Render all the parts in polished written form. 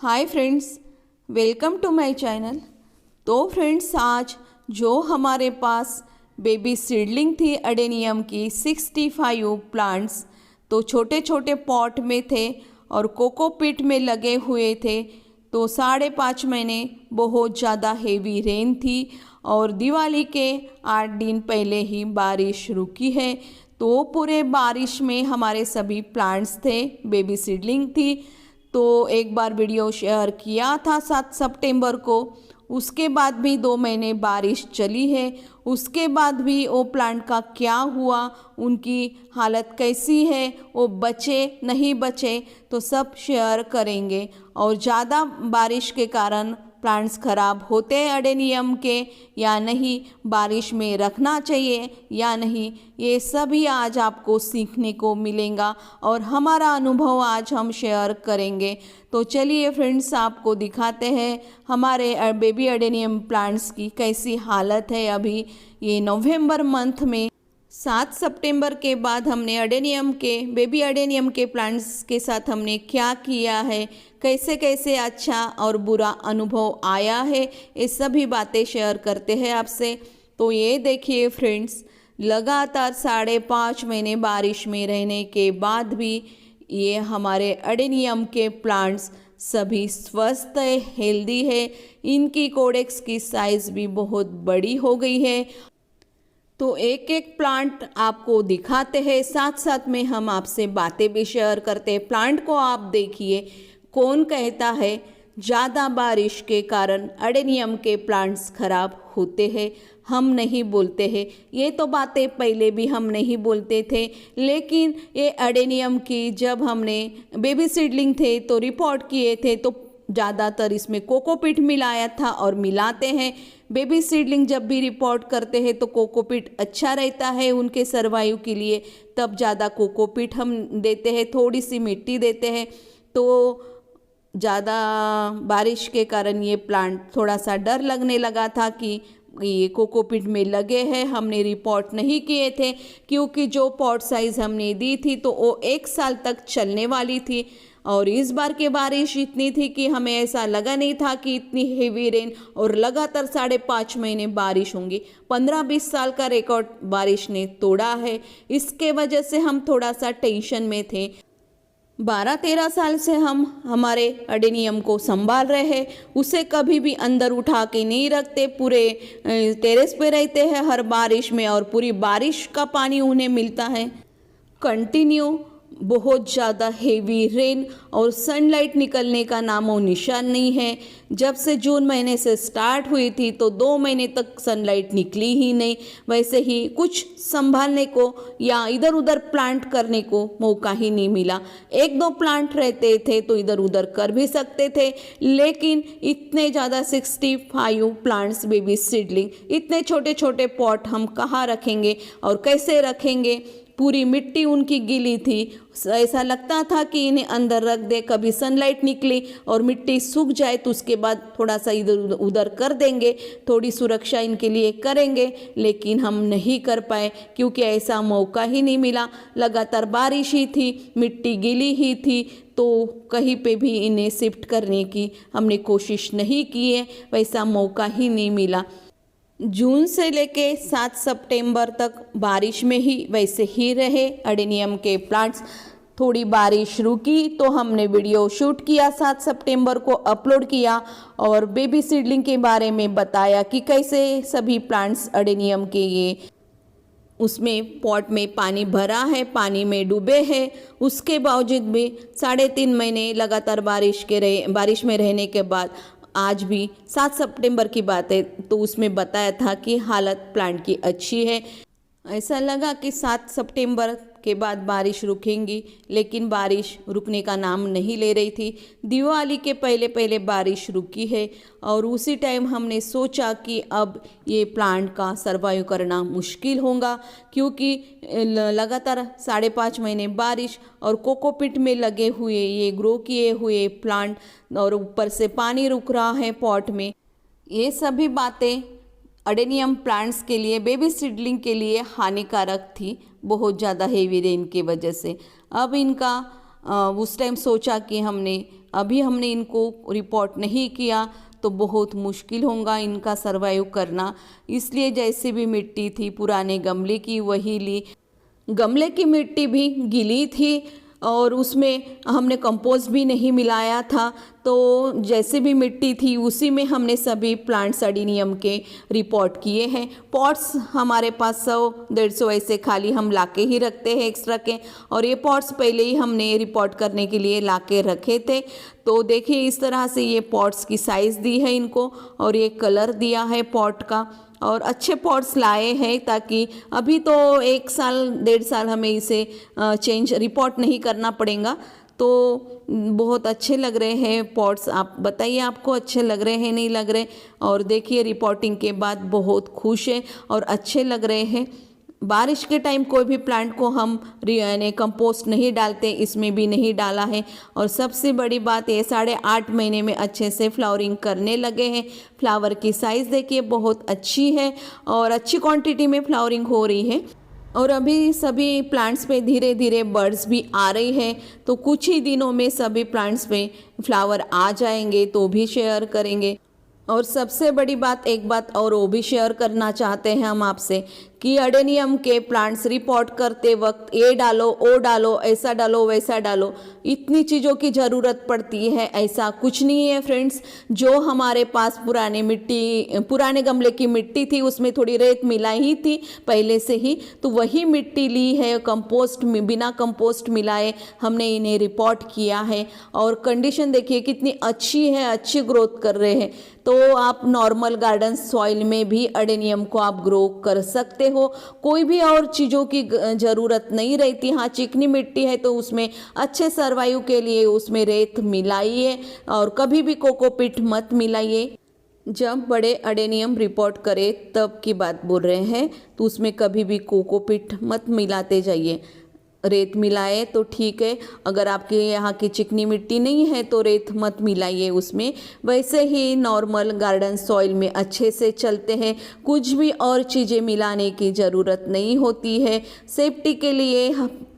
Hi friends, welcome to my channel. तो friends, आज जो हमारे पास बेबी सीडलिंग थी अडेनियम की 65 प्लांट्स, तो छोटे छोटे पॉट में थे और कोकोपीट में लगे हुए थे। तो 5.5 महीने बहुत ज़्यादा हेवी रेन थी और दिवाली के 8 दिन पहले ही बारिश रुकी है। तो पूरे बारिश में हमारे सभी प्लांट्स थे, बेबी सीडलिंग थी। तो एक बार वीडियो शेयर किया था 7 सितंबर को। उसके बाद भी 2 महीने बारिश चली है। उसके बाद भी वो प्लांट का क्या हुआ, उनकी हालत कैसी है, वो बचे नहीं बचे, तो सब शेयर करेंगे। और ज़्यादा बारिश के कारण प्लांट्स खराब होते हैं अडेनियम के या नहीं, बारिश में रखना चाहिए या नहीं, ये सभी आज आपको सीखने को मिलेगा और हमारा अनुभव आज हम शेयर करेंगे। तो चलिए फ्रेंड्स, आपको दिखाते हैं हमारे बेबी अडेनियम प्लांट्स की कैसी हालत है अभी ये नवंबर मंथ में। 7 सितंबर के बाद हमने बेबी अडेनियम के प्लांट्स के साथ हमने क्या किया है, कैसे कैसे अच्छा और बुरा अनुभव आया है, ये सभी बातें शेयर करते हैं आपसे। तो ये देखिए फ्रेंड्स, लगातार 5.5 महीने बारिश में रहने के बाद भी ये हमारे अडेनियम के प्लांट्स सभी स्वस्थ है, हेल्दी है। इनकी कोडेक्स की साइज़ भी बहुत बड़ी हो गई है। तो एक एक प्लांट आपको दिखाते हैं, साथ साथ में हम आपसे बातें भी शेयर करते हैं। प्लांट को आप देखिए, कौन कहता है ज़्यादा बारिश के कारण अडेनियम के प्लांट्स खराब होते हैं? हम नहीं बोलते हैं, ये तो बातें पहले भी हम नहीं बोलते थे। लेकिन ये अडेनियम की जब हमने बेबी सीडलिंग थे तो रिपोर्ट किए थे, तो ज़्यादातर इसमें कोकोपीट मिलाया था और मिलाते हैं। बेबी सीडलिंग जब भी रिपोर्ट करते हैं तो कोकोपीट अच्छा रहता है उनके सर्वाइव के लिए, तब ज़्यादा कोकोपीट हम देते हैं, थोड़ी सी मिट्टी देते हैं। तो ज़्यादा बारिश के कारण ये प्लांट थोड़ा सा डर लगने लगा था कि ये कोकोपीट में लगे हैं। हमने रिपोर्ट नहीं किए थे क्योंकि जो पॉट साइज़ हमने दी थी तो वो 1 साल तक चलने वाली थी। और इस बार की बारिश इतनी थी कि हमें ऐसा लगा नहीं था कि इतनी हेवी रेन और लगातार 5.5 महीने बारिश होंगी। 15-20 साल का रिकॉर्ड बारिश ने तोड़ा है। इसके वजह से हम थोड़ा सा टेंशन में थे। 12-13 साल से हम हमारे अडेनियम को संभाल रहे हैं, उसे कभी भी अंदर उठा के नहीं रखते, पूरे टेरेस पे रहते हैं हर बारिश में और पूरी बारिश का पानी उन्हें मिलता है कंटिन्यू। बहुत ज़्यादा हेवी रेन और सनलाइट निकलने का नामो निशान नहीं है। जब से जून महीने से स्टार्ट हुई थी तो 2 महीने तक सनलाइट निकली ही नहीं। वैसे ही कुछ संभालने को या इधर उधर प्लांट करने को मौका ही नहीं मिला। 1-2 प्लांट रहते थे तो इधर उधर कर भी सकते थे, लेकिन इतने ज़्यादा 65 प्लांट्स बेबी सीडलिंग, इतने छोटे छोटे पॉट हम कहाँ रखेंगे और कैसे रखेंगे? पूरी मिट्टी उनकी गीली थी, ऐसा लगता था कि इन्हें अंदर रख दे, कभी सनलाइट निकली और मिट्टी सूख जाए तो उसके बाद थोड़ा सा इधर उधर कर देंगे, थोड़ी सुरक्षा इनके लिए करेंगे। लेकिन हम नहीं कर पाए क्योंकि ऐसा मौका ही नहीं मिला। लगातार बारिश ही थी, मिट्टी गीली ही थी, तो कहीं पे भी इन्हें शिफ्ट करने की हमने कोशिश नहीं की है, वैसा मौका ही नहीं मिला। जून से लेके 7 सितंबर तक बारिश में ही वैसे ही रहे अडेनियम के प्लांट्स। थोड़ी बारिश रुकी तो हमने वीडियो शूट किया, 7 सितंबर को अपलोड किया और बेबी सीडलिंग के बारे में बताया कि कैसे सभी प्लांट्स अडेनियम के ये उसमें पॉट में पानी भरा है, पानी में डूबे हैं। उसके बावजूद भी 3.5 महीने लगातार बारिश में रहने के बाद आज भी 7 सितंबर की बात है तो उसमें बताया था कि हालत प्लांट की अच्छी है। ऐसा लगा कि 7 सितंबर के बाद बारिश रुकेंगी, लेकिन बारिश रुकने का नाम नहीं ले रही थी। दिवाली के पहले पहले बारिश रुकी है और उसी टाइम हमने सोचा कि अब ये प्लांट का सर्वाइव करना मुश्किल होगा क्योंकि लगातार 5.5 महीने बारिश और कोकोपीट में लगे हुए ये ग्रो किए हुए प्लांट और ऊपर से पानी रुक रहा है पॉट में, ये सभी बातें अडेनियम प्लांट्स के लिए, बेबी सीडलिंग के लिए हानिकारक थी बहुत ज़्यादा हेवी रेन की वजह से। अब इनका उस टाइम सोचा कि हमने अभी हमने इनको रिपोर्ट नहीं किया तो बहुत मुश्किल होगा इनका सरवाइव करना। इसलिए जैसे भी मिट्टी थी पुराने गमले की वही ली। गमले की मिट्टी भी गीली थी और उसमें हमने कंपोस्ट भी नहीं मिलाया था, तो जैसे भी मिट्टी थी उसी में हमने सभी प्लांट्स अडेनियम के रिपोर्ट किए हैं। पॉट्स हमारे पास 100-150 ऐसे खाली हम लाके ही रखते हैं एक्स्ट्रा के, और ये पॉट्स पहले ही हमने रिपोर्ट करने के लिए लाके रखे थे। तो देखिए इस तरह से ये पॉट्स की साइज़ दी है इनको, और ये कलर दिया है पॉट का, और अच्छे पॉट्स लाए हैं ताकि अभी तो 1 साल 1.5 साल हमें इसे चेंज रिपोर्ट नहीं करना पड़ेगा। तो बहुत अच्छे लग रहे हैं पॉट्स। आप बताइए आपको अच्छे लग रहे हैं नहीं लग रहे। और देखिए रिपोर्टिंग के बाद बहुत खुश है और अच्छे लग रहे हैं। बारिश के टाइम कोई भी प्लांट को हम कंपोस्ट नहीं डालते, इसमें भी नहीं डाला है। और सबसे बड़ी बात ये 8.5 महीने में अच्छे से फ्लावरिंग करने लगे हैं। फ्लावर की साइज़ देखिए बहुत अच्छी है और अच्छी क्वांटिटी में फ्लावरिंग हो रही है। और अभी सभी प्लांट्स पे धीरे धीरे बर्ड्स भी आ रही है, तो कुछ ही दिनों में सभी प्लांट्स पे फ्लावर आ जाएंगे तो भी शेयर करेंगे। और सबसे बड़ी बात, एक बात और वो भी शेयर करना चाहते हैं हम आपसे कि अडेनियम के प्लांट्स रिपोर्ट करते वक्त ये डालो वो डालो, ऐसा डालो वैसा डालो, इतनी चीज़ों की ज़रूरत पड़ती है ऐसा कुछ नहीं है फ्रेंड्स। जो हमारे पास पुराने गमले की मिट्टी थी उसमें थोड़ी रेत मिलाई ही थी पहले से ही, तो वही मिट्टी ली है। कंपोस्ट में बिना कंपोस्ट मिलाए हमने इन्हें रिपोर्ट किया है और कंडीशन देखिए कितनी अच्छी है, अच्छी ग्रोथ कर रहे हैं। तो आप नॉर्मल गार्डन सॉइल में भी अडेनियम को आप ग्रो कर सकते हो, कोई भी और चीज़ों की ज़रूरत नहीं रहती। हाँ चिकनी मिट्टी है तो उसमें अच्छे सर्वाइव के लिए उसमें रेत मिलाइए और कभी भी कोकोपीट मत मिलाइए। जब बड़े अडेनियम रिपोर्ट करे तब की बात बोल रहे हैं, तो उसमें कभी भी कोकोपीट मत मिलाते जाइए। रेत मिलाए तो ठीक है, अगर आपके यहाँ की चिकनी मिट्टी नहीं है तो रेत मत मिलाइए उसमें। वैसे ही नॉर्मल गार्डन सॉइल में अच्छे से चलते हैं, कुछ भी और चीज़ें मिलाने की ज़रूरत नहीं होती है। सेफ्टी के लिए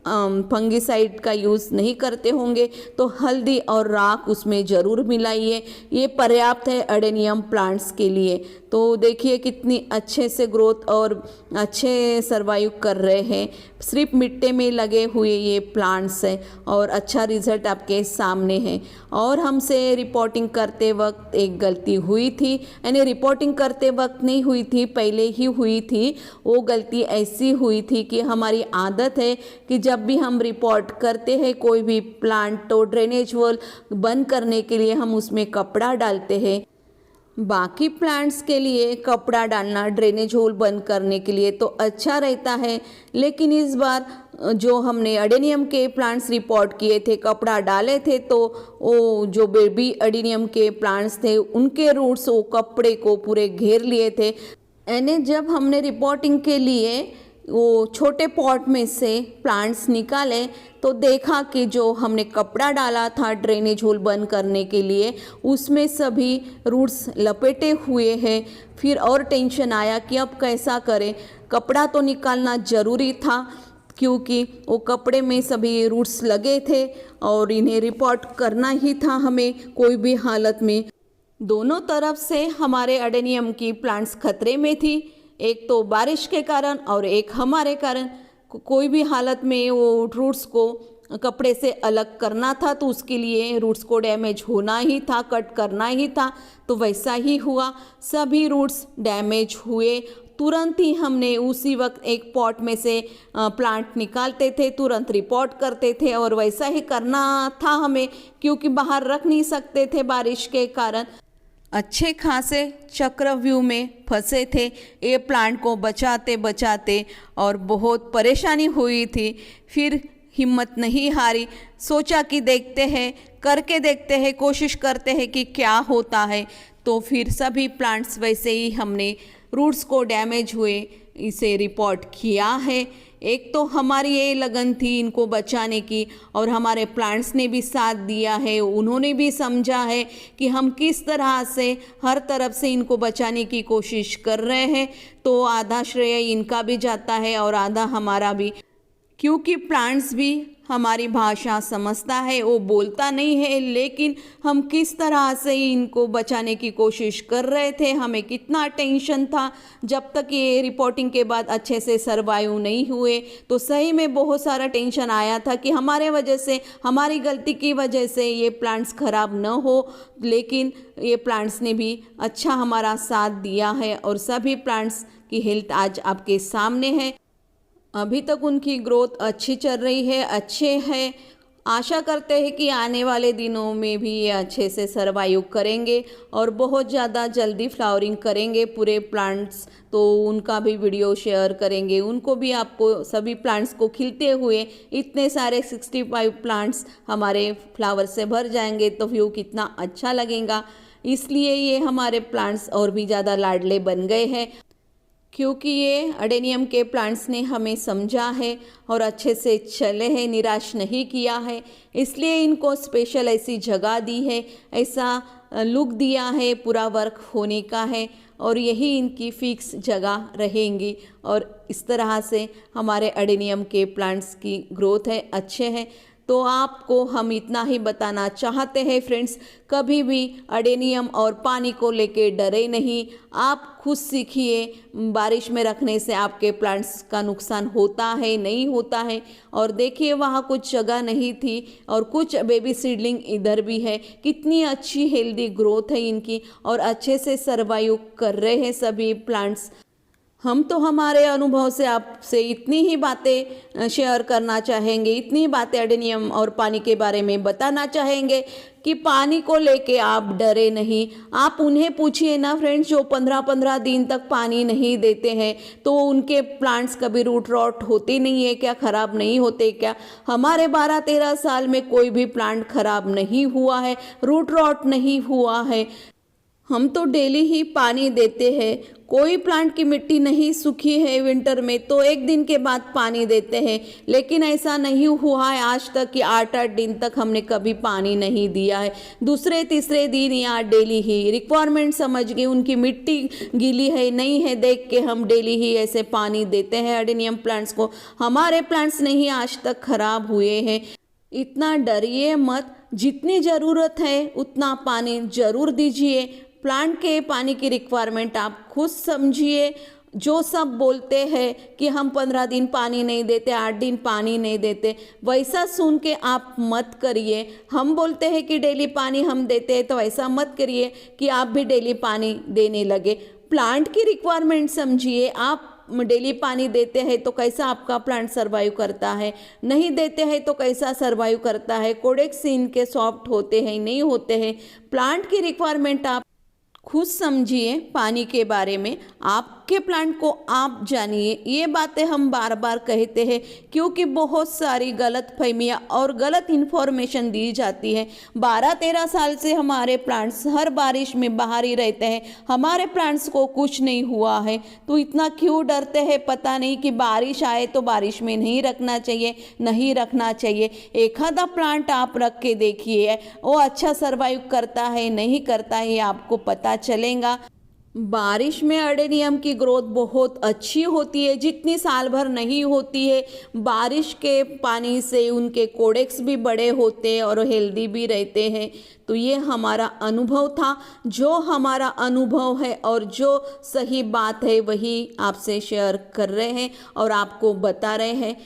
फंगिसाइड का यूज़ नहीं करते होंगे तो हल्दी और राख उसमें ज़रूर मिलाइए, ये पर्याप्त है अडेनियम प्लांट्स के लिए। तो देखिए कितनी अच्छे से ग्रोथ और अच्छे सरवाइव कर रहे हैं, सिर्फ मिट्टी में लगे हुए ये प्लांट्स हैं और अच्छा रिजल्ट आपके सामने है। और हमसे रिपोर्टिंग करते वक्त एक गलती हुई थी, यानी रिपोर्टिंग करते वक्त नहीं हुई थी, पहले ही हुई थी। वो गलती ऐसी हुई थी कि हमारी आदत है कि जब भी हम रिपोर्ट करते हैं कोई भी प्लांट तो ड्रेनेज वॉल बंद करने के लिए हम उसमें कपड़ा डालते हैं। बाकी प्लांट्स के लिए कपड़ा डालना ड्रेनेज होल बंद करने के लिए तो अच्छा रहता है, लेकिन इस बार जो हमने अडेनियम के प्लांट्स रिपोर्ट किए थे कपड़ा डाले थे, तो वो जो बेबी अडेनियम के प्लांट्स थे उनके रूट्स वो कपड़े को पूरे घेर लिए थे। यानी जब हमने रिपोर्टिंग के लिए वो छोटे पॉट में से प्लांट्स निकाले तो देखा कि जो हमने कपड़ा डाला था ड्रेनेज होल बंद करने के लिए उसमें सभी रूट्स लपेटे हुए हैं। फिर और टेंशन आया कि अब कैसा करें, कपड़ा तो निकालना ज़रूरी था क्योंकि वो कपड़े में सभी रूट्स लगे थे और इन्हें रिपोर्ट करना ही था हमें कोई भी हालत में। दोनों तरफ से हमारे अडेनियम की प्लांट्स खतरे में थी, एक तो बारिश के कारण और एक हमारे कारण। कोई भी हालत में वो रूट्स को कपड़े से अलग करना था, तो उसके लिए रूट्स को डैमेज होना ही था, कट करना ही था। तो वैसा ही हुआ, सभी रूट्स डैमेज हुए। तुरंत ही हमने उसी वक्त एक पॉट में से प्लांट निकालते थे, तुरंत रिपोर्ट करते थे और वैसा ही करना था हमें, क्योंकि बाहर रख नहीं सकते थे बारिश के कारण। अच्छे खासे चक्रव्यूह में फंसे थे ये प्लांट को बचाते बचाते और बहुत परेशानी हुई थी। फिर हिम्मत नहीं हारी, सोचा कि देखते हैं, करके देखते हैं, कोशिश करते हैं कि क्या होता है। तो फिर सभी प्लांट्स वैसे ही हमने रूट्स को डैमेज हुए इसे रिपोर्ट किया है। एक तो हमारी ये लगन थी इनको बचाने की और हमारे प्लांट्स ने भी साथ दिया है, उन्होंने भी समझा है कि हम किस तरह से हर तरफ से इनको बचाने की कोशिश कर रहे हैं। तो आधा श्रेय इनका भी जाता है और आधा हमारा भी, क्योंकि प्लांट्स भी हमारी भाषा समझता है, वो बोलता नहीं है, लेकिन हम किस तरह से इनको बचाने की कोशिश कर रहे थे। हमें कितना टेंशन था जब तक ये रिपोर्टिंग के बाद अच्छे से सर्वाइव नहीं हुए, तो सही में बहुत सारा टेंशन आया था कि हमारे वजह से, हमारी गलती की वजह से ये प्लांट्स खराब न हो। लेकिन ये प्लांट्स ने भी अच्छा हमारा साथ दिया है और सभी प्लांट्स की हेल्थ आज आपके सामने है। अभी तक उनकी ग्रोथ अच्छी चल रही है, अच्छे हैं। आशा करते हैं कि आने वाले दिनों में भी ये अच्छे से सर्वाइव करेंगे और बहुत ज़्यादा जल्दी फ्लावरिंग करेंगे पूरे प्लांट्स। तो उनका भी वीडियो शेयर करेंगे, उनको भी, आपको सभी प्लांट्स को खिलते हुए इतने सारे 65 प्लांट्स हमारे फ्लावर से भर जाएंगे तो व्यू कितना अच्छा लगेगा। इसलिए ये हमारे प्लांट्स और भी ज़्यादा लाडले बन गए हैं, क्योंकि ये अडेनियम के प्लांट्स ने हमें समझा है और अच्छे से चले हैं, निराश नहीं किया है। इसलिए इनको स्पेशल ऐसी जगह दी है, ऐसा लुक दिया है, पूरा वर्क होने का है और यही इनकी फिक्स जगह रहेंगी। और इस तरह से हमारे अडेनियम के प्लांट्स की ग्रोथ है, अच्छे हैं। तो आपको हम इतना ही बताना चाहते हैं फ्रेंड्स, कभी भी अडेनियम और पानी को लेके डरे नहीं। आप खुद सीखिए, बारिश में रखने से आपके प्लांट्स का नुकसान होता है, नहीं होता है। और देखिए वहाँ कुछ जगह नहीं थी और कुछ बेबी सीडलिंग इधर भी है, कितनी अच्छी हेल्दी ग्रोथ है इनकी और अच्छे से सर्वाइव कर रहे हैं सभी प्लांट्स। हम तो हमारे अनुभव से आपसे इतनी ही बातें शेयर करना चाहेंगे, इतनी बातें अडेनियम और पानी के बारे में बताना चाहेंगे कि पानी को लेके आप डरे नहीं। आप उन्हें पूछिए ना फ्रेंड्स, जो 15-15 दिन तक पानी नहीं देते हैं, तो उनके प्लांट्स कभी रूट रॉट होते नहीं है क्या, ख़राब नहीं होते क्या? हमारे 12-13 साल में कोई भी प्लांट ख़राब नहीं हुआ है, रूट रॉट नहीं हुआ है। हम तो डेली ही पानी देते हैं, कोई प्लांट की मिट्टी नहीं सूखी है विंटर में तो एक दिन के बाद पानी देते हैं। लेकिन ऐसा नहीं हुआ है आज तक कि 8-8 दिन तक हमने कभी पानी नहीं दिया है। दूसरे तीसरे दिन या डेली ही रिक्वायरमेंट समझ के, उनकी मिट्टी गीली है नहीं है देख के हम डेली ही ऐसे पानी देते हैं अडेनियम प्लांट्स को। हमारे प्लांट्स नहीं आज तक खराब हुए हैं। इतना डरिए मत, जितनी ज़रूरत है उतना पानी ज़रूर दीजिए। प्लांट के पानी की रिक्वायरमेंट आप खुद समझिए। जो सब बोलते हैं कि हम 15 दिन पानी नहीं देते, 8 दिन पानी नहीं देते, वैसा सुन के आप मत करिए। हम बोलते हैं कि डेली पानी हम देते हैं तो ऐसा मत करिए कि आप भी डेली पानी देने लगे। प्लांट की रिक्वायरमेंट समझिए। आप डेली पानी देते हैं तो कैसा आपका प्लांट सर्वाइव करता है, नहीं देते हैं तो कैसा सर्वाइव करता है, कोडेक्स इनके सॉफ्ट होते हैं नहीं होते हैं। प्लांट की रिक्वायरमेंट आप खुद समझिए। पानी के बारे में आपके प्लांट को आप जानिए। ये बातें हम बार बार कहते हैं क्योंकि बहुत सारी गलत फहमियाँ और गलत इन्फॉर्मेशन दी जाती है। 12-13 साल से हमारे प्लांट्स हर बारिश में बाहर ही रहते हैं, हमारे प्लांट्स को कुछ नहीं हुआ है। तो इतना क्यों डरते हैं पता नहीं कि बारिश आए तो बारिश में नहीं रखना चाहिए, नहीं रखना चाहिए। एक आधा प्लांट आप रख के देखिए, वो अच्छा सर्वाइव करता है नहीं करता है, ये आपको पता चलेगा। बारिश में अडेनियम की ग्रोथ बहुत अच्छी होती है, जितनी साल भर नहीं होती है। बारिश के पानी से उनके कोडेक्स भी बड़े होते हैं और हेल्दी भी रहते हैं। तो ये हमारा अनुभव था। जो हमारा अनुभव है और जो सही बात है वही आपसे शेयर कर रहे हैं और आपको बता रहे हैं।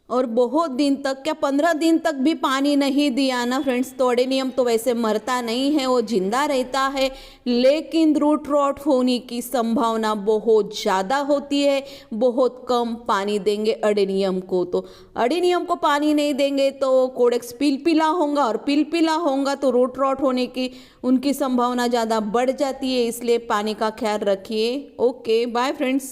और बहुत दिन तक, क्या 15 दिन तक भी पानी नहीं दिया ना फ्रेंड्स, तो अडेनियम तो वैसे मरता नहीं है, वो जिंदा रहता है। लेकिन रूट रॉट होने की संभावना बहुत ज़्यादा होती है। बहुत कम पानी देंगे अडेनियम को, तो अडेनियम को पानी नहीं देंगे तो कोडेक्स पिलपिला होगा और पिलपिला होगा तो रूट रॉट होने की उनकी संभावना ज़्यादा बढ़ जाती है। इसलिए पानी का ख्याल रखिए। Okay, bye friends.